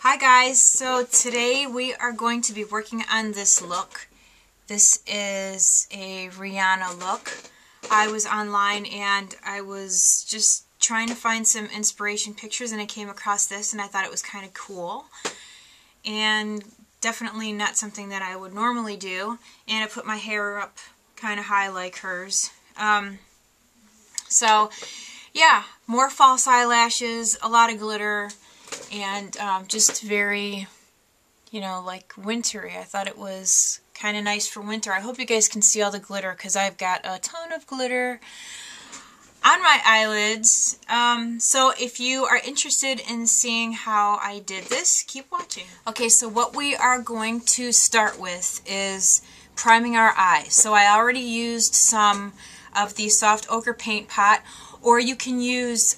Hi guys, so today we are going to be working on this look. This is a Rihanna look. I was online and I was just trying to find some inspiration pictures and I came across this and I thought it was kind of cool. And definitely not something that I would normally do. And I put my hair up kind of high like hers. So yeah, more false eyelashes, a lot of glitter, and just very, like wintry. I thought it was kind of nice for winter. I hope you guys can see all the glitter because I've got a ton of glitter on my eyelids. So if you are interested in seeing how I did this, keep watching. Okay, so what we are going to start with is priming our eyes. So I already used some of the soft ochre paint pot, or you can use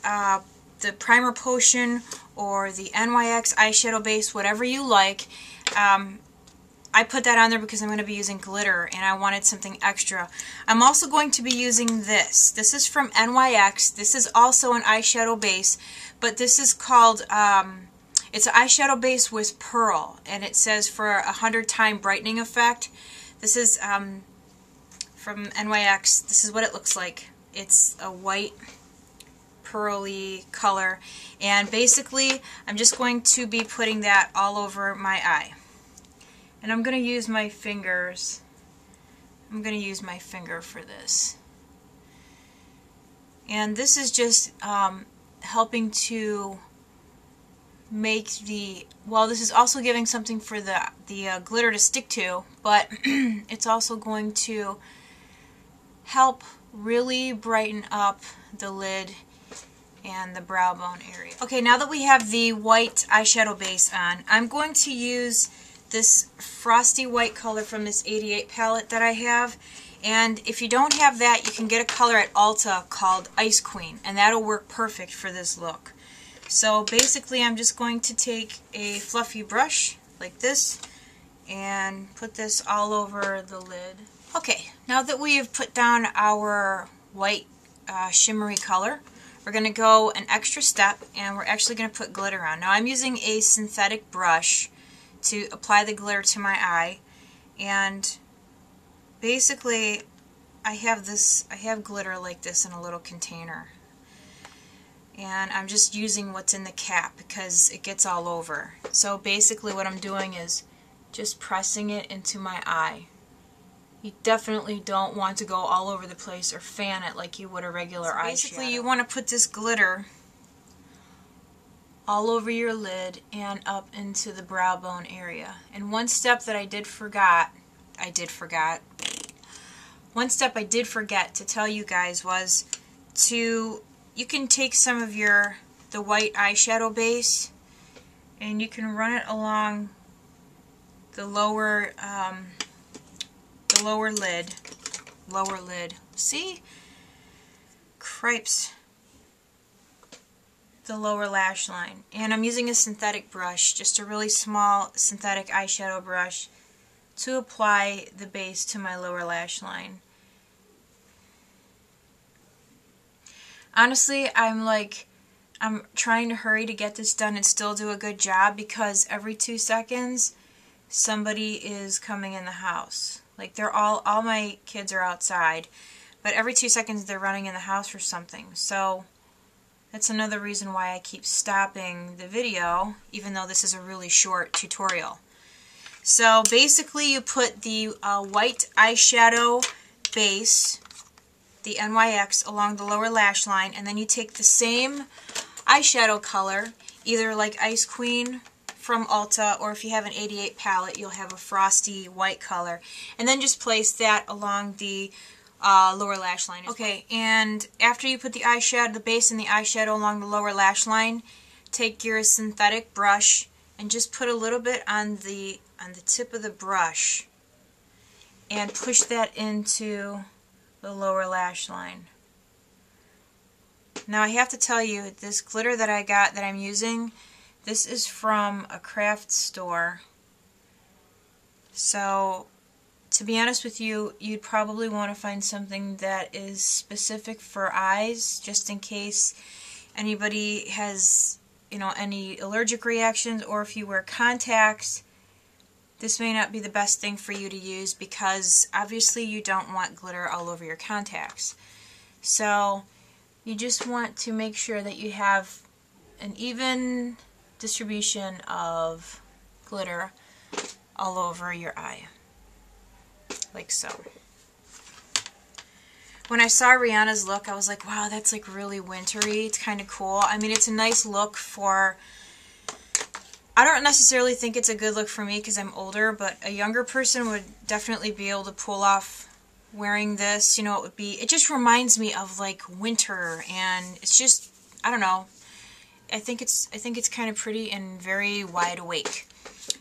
the primer potion or the NYX eyeshadow base, whatever you like. I put that on there because I'm going to be using glitter and I wanted something extra. I'm also going to be using this. This is from NYX. This is also an eyeshadow base, but this is called, it's an eyeshadow base with pearl, and it says for a 100-time brightening effect. This is from NYX. This is what it looks like. It's a white pearly color, and basically I'm just going to be putting that all over my eye, and I'm going to use my fingers. I'm going to use my finger for this, and this is just helping to make the, well, this is also giving something for the glitter to stick to, but it's also going to help really brighten up the lid and the brow bone area. Okay, now that we have the white eyeshadow base on, I'm going to use this frosty white color from this 88 palette that I have. And if you don't have that, you can get a color at Ulta called Ice Queen, and that'll work perfect for this look. So basically I'm just going to take a fluffy brush like this and put this all over the lid. Okay, now that we have put down our white shimmery color, we're going to go an extra step and we're actually going to put glitter on. Now I'm using a synthetic brush to apply the glitter to my eye, and basically I have glitter like this in a little container, and I'm just using what's in the cap because it gets all over. So basically what I'm doing is just pressing it into my eye. You definitely don't want to go all over the place or fan it like you would a regular eyeshadow. Basically you want to put this glitter all over your lid and up into the brow bone area. And one step that I did forget to tell you guys was you can take some of the white eyeshadow base and you can run it along the lower lid. See? Cripes. The lower lash line. And I'm using a synthetic brush, just a really small synthetic eyeshadow brush, to apply the base to my lower lash line. Honestly, I'm trying to hurry to get this done and still do a good job because every 2 seconds somebody is coming in the house. Like, they're all my kids are outside, but every 2 seconds they're running in the house for something. So that's another reason why I keep stopping the video, even though this is a really short tutorial. So basically you put the white eyeshadow base, the NYX, along the lower lash line, and then you take the same eyeshadow color, either like Ice Queen from Ulta, or if you have an 88 palette, you'll have a frosty white color, and then just place that along the lower lash line. Okay, and after you put the base and the eyeshadow along the lower lash line, take your synthetic brush and just put a little bit on the tip of the brush and push that into the lower lash line. Now I have to tell you, this glitter that I got that I'm using, this is from a craft store. So to be honest with you, you'd probably want to find something that is specific for eyes, just in case anybody has any allergic reactions, or if you wear contacts, this may not be the best thing for you to use because obviously you don't want glitter all over your contacts. So you just want to make sure that you have an even distribution of glitter all over your eye, like so. When I saw Rihanna's look, I was like, wow, that's like really wintry. It's kind of cool. I mean, it's a nice look for, I don't necessarily think it's a good look for me because I'm older, but a younger person would definitely be able to pull off wearing this. It just reminds me of like winter, and it's just, I don't know. I think it's kind of pretty and very wide awake.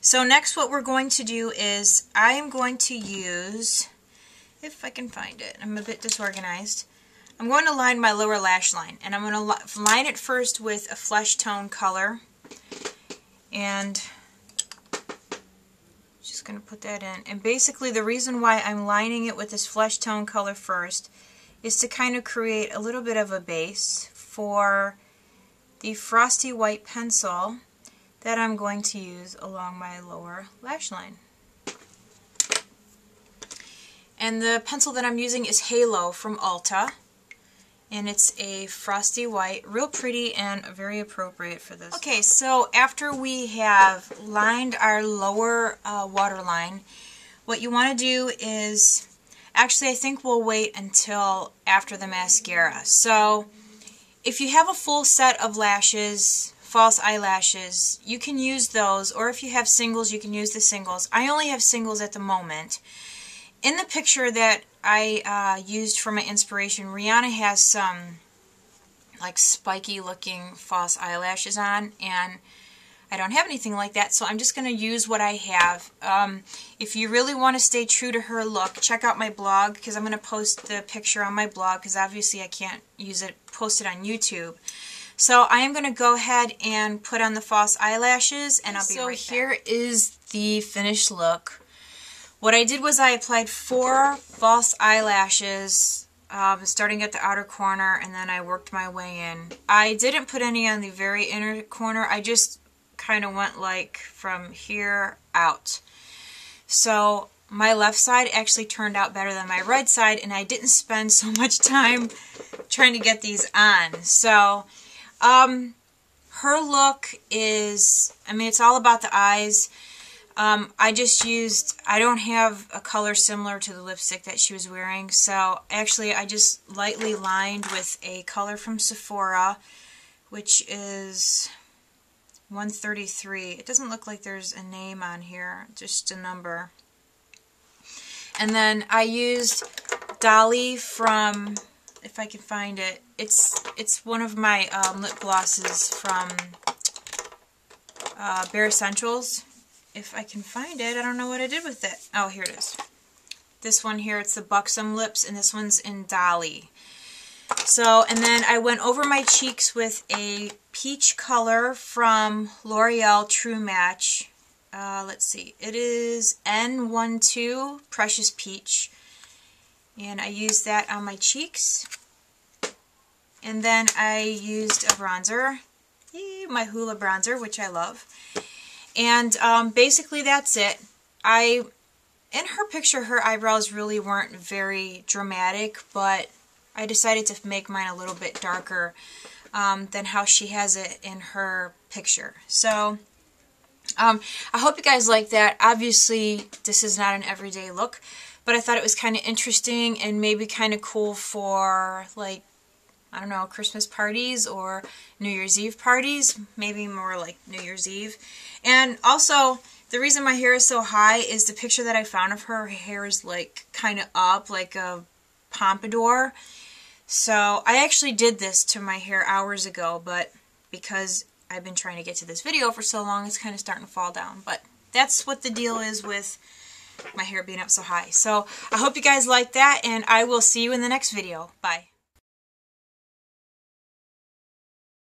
So next what we're going to do is I am going to use, if I can find it, I'm a bit disorganized. I'm going to line my lower lash line, and I'm going to line it first with a flesh tone color, and just going to put that in. And basically the reason why I'm lining it with this flesh tone color first is to kind of create a little bit of a base for the frosty white pencil that I'm going to use along my lower lash line. And the pencil that I'm using is Halo from Ulta, and it's a frosty white, real pretty and very appropriate for this. Okay, so after we have lined our lower waterline, what you want to do is, actually I think we'll wait until after the mascara. So if you have a full set of lashes, false eyelashes, you can use those, or if you have singles, you can use the singles. I only have singles at the moment. In the picture that I used for my inspiration, Rihanna has some like spiky looking false eyelashes on, and I don't have anything like that, so I'm just going to use what I have. If you really want to stay true to her look, check out my blog, because I'm going to post the picture on my blog, because obviously I can't post it on YouTube. So I am going to go ahead and put on the false eyelashes, and I'll be right back. So here is the finished look. What I did was I applied 4 false eyelashes, starting at the outer corner, and then I worked my way in. I didn't put any on the very inner corner. I just kind of went like from here out. So my left side actually turned out better than my right side, and I didn't spend so much time trying to get these on. So her look is, I mean, it's all about the eyes. I don't have a color similar to the lipstick that she was wearing, so actually I just lightly lined with a color from Sephora, which is 133. It doesn't look like there's a name on here, just a number. And then I used Dolly from, if I can find it, it's one of my lip glosses from Bare Essentials. If I can find it, I don't know what I did with it. Oh, here it is. This one here, it's the Buxom Lips, and this one's in Dolly. So, and then I went over my cheeks with a peach color from L'Oreal True Match. Let's see, it is N12 Precious Peach. And I used that on my cheeks. And then I used a bronzer, my Hoola bronzer, which I love. And basically that's it. In her picture, her eyebrows really weren't very dramatic, but I decided to make mine a little bit darker than how she has it in her picture. So I hope you guys like that. Obviously, this is not an everyday look, but I thought it was kind of interesting and maybe kind of cool for, like, I don't know, Christmas parties or New Year's Eve parties. Maybe more like New Year's Eve. And also, the reason my hair is so high is the picture that I found of her. Her hair is like kind of up, like a pompadour. So I actually did this to my hair hours ago, but because I've been trying to get to this video for so long, it's kind of starting to fall down. But that's what the deal is with my hair being up so high. So I hope you guys like that, and I will see you in the next video. Bye.